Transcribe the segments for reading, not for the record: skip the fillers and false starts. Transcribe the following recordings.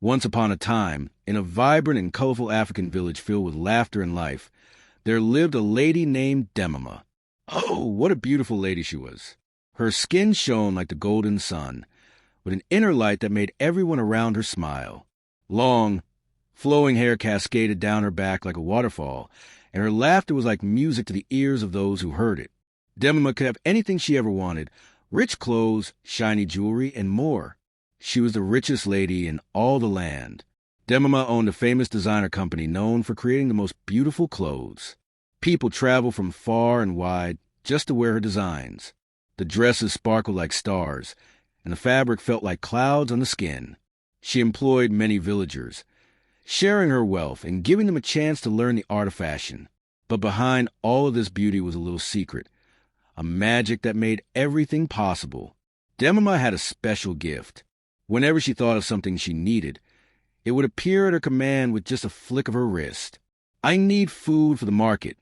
Once upon a time, in a vibrant and colorful African village filled with laughter and life, there lived a lady named Demama. Oh, what a beautiful lady she was. Her skin shone like the golden sun, with an inner light that made everyone around her smile. Long, flowing hair cascaded down her back like a waterfall, and her laughter was like music to the ears of those who heard it. Demama could have anything she ever wanted: rich clothes, shiny jewelry, and more. She was the richest lady in all the land. Demama owned a famous designer company known for creating the most beautiful clothes. People traveled from far and wide just to wear her designs. The dresses sparkled like stars, and the fabric felt like clouds on the skin. She employed many villagers, sharing her wealth and giving them a chance to learn the art of fashion. But behind all of this beauty was a little secret, a magic that made everything possible. Demama had a special gift. Whenever she thought of something she needed, it would appear at her command with just a flick of her wrist. "I need food for the market,"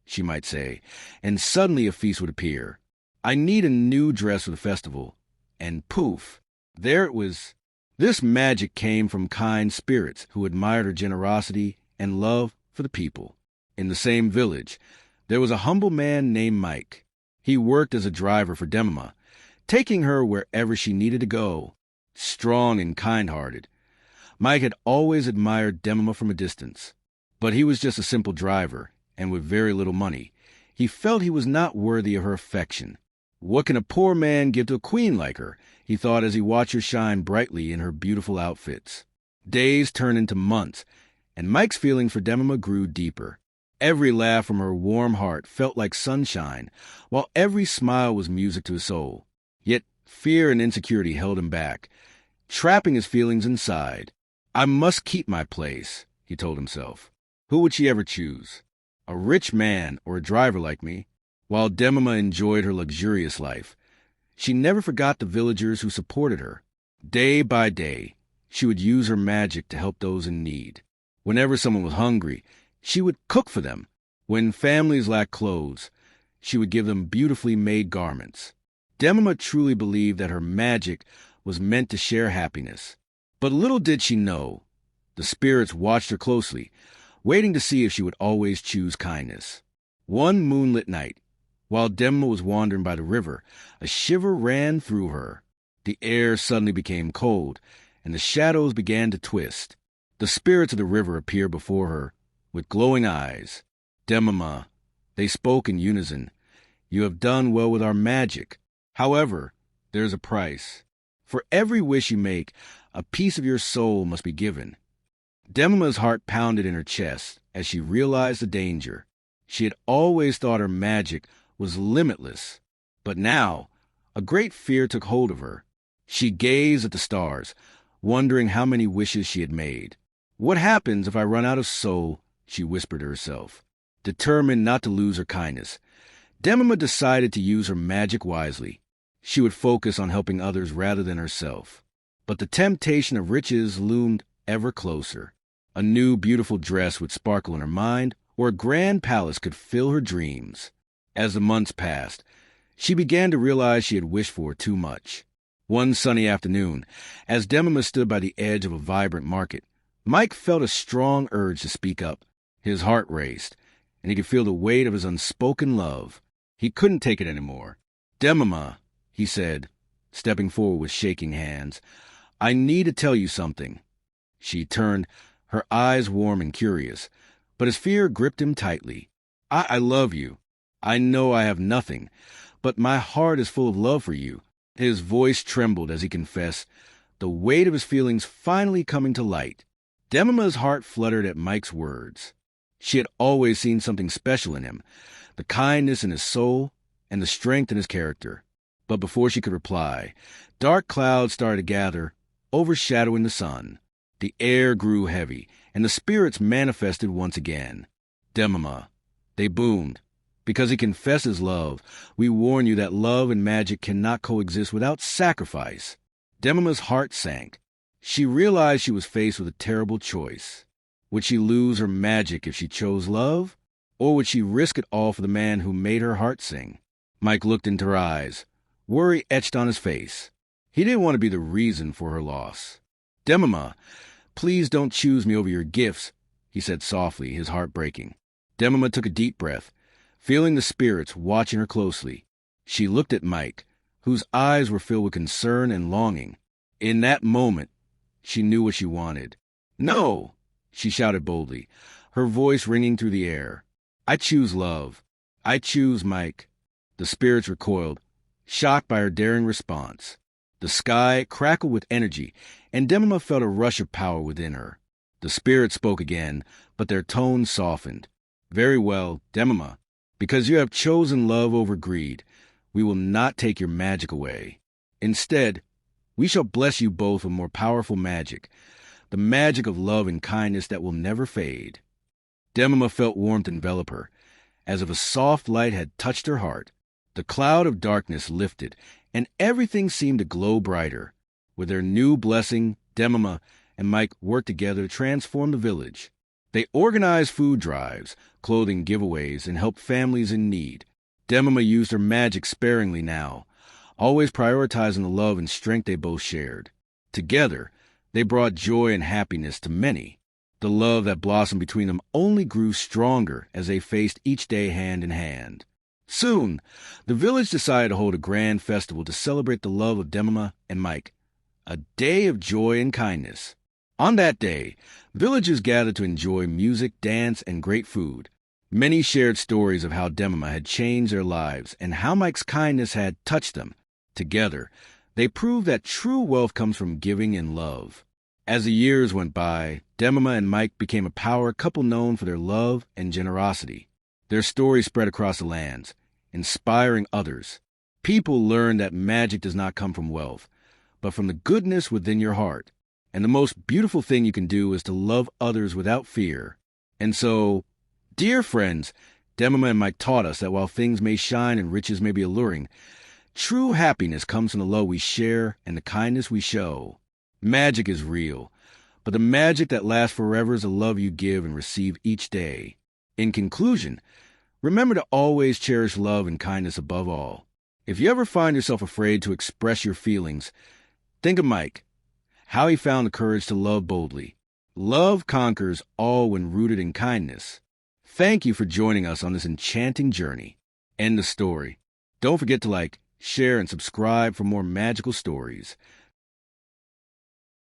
she might say, and suddenly a feast would appear. "I need a new dress for the festival," and poof, there it was. This magic came from kind spirits who admired her generosity and love for the people. In the same village, there was a humble man named Mike. He worked as a driver for Demama, taking her wherever she needed to go. Strong and kind-hearted, Mike had always admired Demama from a distance. But he was just a simple driver, and with very little money. He felt he was not worthy of her affection. What can a poor man give to a queen like her? He thought as he watched her shine brightly in her beautiful outfits. Days turned into months, and Mike's feelings for Demama grew deeper. Every laugh from her warm heart felt like sunshine, while every smile was music to his soul. Yet fear and insecurity held him back, trapping his feelings inside. "I must keep my place," he told himself. Who would she ever choose? A rich man or a driver like me? While Demama enjoyed her luxurious life, she never forgot the villagers who supported her. Day by day, she would use her magic to help those in need. Whenever someone was hungry, she would cook for them. When families lacked clothes, she would give them beautifully made garments. Demama truly believed that her magic was meant to share happiness. But little did she know, the spirits watched her closely, waiting to see if she would always choose kindness. One moonlit night, while Demama was wandering by the river, a shiver ran through her. The air suddenly became cold, and the shadows began to twist. The spirits of the river appeared before her, with glowing eyes. "Demama," they spoke in unison, "you have done well with our magic. However, there is a price. For every wish you make, a piece of your soul must be given." Demama's heart pounded in her chest as she realized the danger. She had always thought her magic was limitless, but now a great fear took hold of her. She gazed at the stars, wondering how many wishes she had made. "What happens if I run out of soul?" she whispered to herself. Determined not to lose her kindness, Demama decided to use her magic wisely. She would focus on helping others rather than herself. But the temptation of riches loomed ever closer. A new beautiful dress would sparkle in her mind, or a grand palace could fill her dreams. As the months passed, she began to realize she had wished for too much. One sunny afternoon, as Demama stood by the edge of a vibrant market, Mike felt a strong urge to speak up. His heart raced, and he could feel the weight of his unspoken love. He couldn't take it anymore. "Demama," he said, stepping forward with shaking hands, "I need to tell you something." She turned, her eyes warm and curious, but his fear gripped him tightly. I love you. I know I have nothing, but my heart is full of love for you." His voice trembled as he confessed, the weight of his feelings finally coming to light. Demama's heart fluttered at Mike's words. She had always seen something special in him, the kindness in his soul and the strength in his character. But before she could reply, dark clouds started to gather, overshadowing the sun. The air grew heavy, and the spirits manifested once again. "Demama," they boomed, "because he confessed his love, we warn you that love and magic cannot coexist without sacrifice." Demama's heart sank. She realized she was faced with a terrible choice. Would she lose her magic if she chose love? Or would she risk it all for the man who made her heart sing? Mike looked into her eyes, worry etched on his face. He didn't want to be the reason for her loss. "Demama, Please don't choose me over your gifts, he said softly, his heart breaking. Demama took a deep breath, feeling the spirits watching her closely. She looked at Mike, whose eyes were filled with concern and longing. In that moment, she knew what she wanted. "No!" she shouted boldly, her voice ringing through the air. "I choose love. I choose Mike." The spirits recoiled, shocked by her daring response. The sky crackled with energy, and Demama felt a rush of power within her. The spirits spoke again, but their tones softened. "Very well, Demama. Because you have chosen love over greed, we will not take your magic away. Instead, we shall bless you both with more powerful magic, the magic of love and kindness that will never fade." Demama felt warmth envelop her, as if a soft light had touched her heart. The cloud of darkness lifted, and everything seemed to glow brighter. With their new blessing, Demama and Mike worked together to transform the village. They organized food drives, clothing giveaways, and helped families in need. Demama used her magic sparingly now, always prioritizing the love and strength they both shared. Together, they brought joy and happiness to many. The love that blossomed between them only grew stronger as they faced each day hand in hand. Soon, the village decided to hold a grand festival to celebrate the love of Demama and Mike, a day of joy and kindness. On that day, villagers gathered to enjoy music, dance, and great food. Many shared stories of how Demama had changed their lives and how Mike's kindness had touched them. Together, they proved that true wealth comes from giving and love. As the years went by, Demama and Mike became a power couple known for their love and generosity. Their story spread across the lands, inspiring others. People learned that magic does not come from wealth, but from the goodness within your heart. And the most beautiful thing you can do is to love others without fear. And so, dear friends, Demama and Mike taught us that while things may shine and riches may be alluring, true happiness comes from the love we share and the kindness we show. Magic is real, but the magic that lasts forever is the love you give and receive each day. In conclusion, remember to always cherish love and kindness above all. If you ever find yourself afraid to express your feelings, think of Mike, how he found the courage to love boldly. Love conquers all when rooted in kindness. Thank you for joining us on this enchanting journey. End the story. Don't forget to like, share, and subscribe for more magical stories.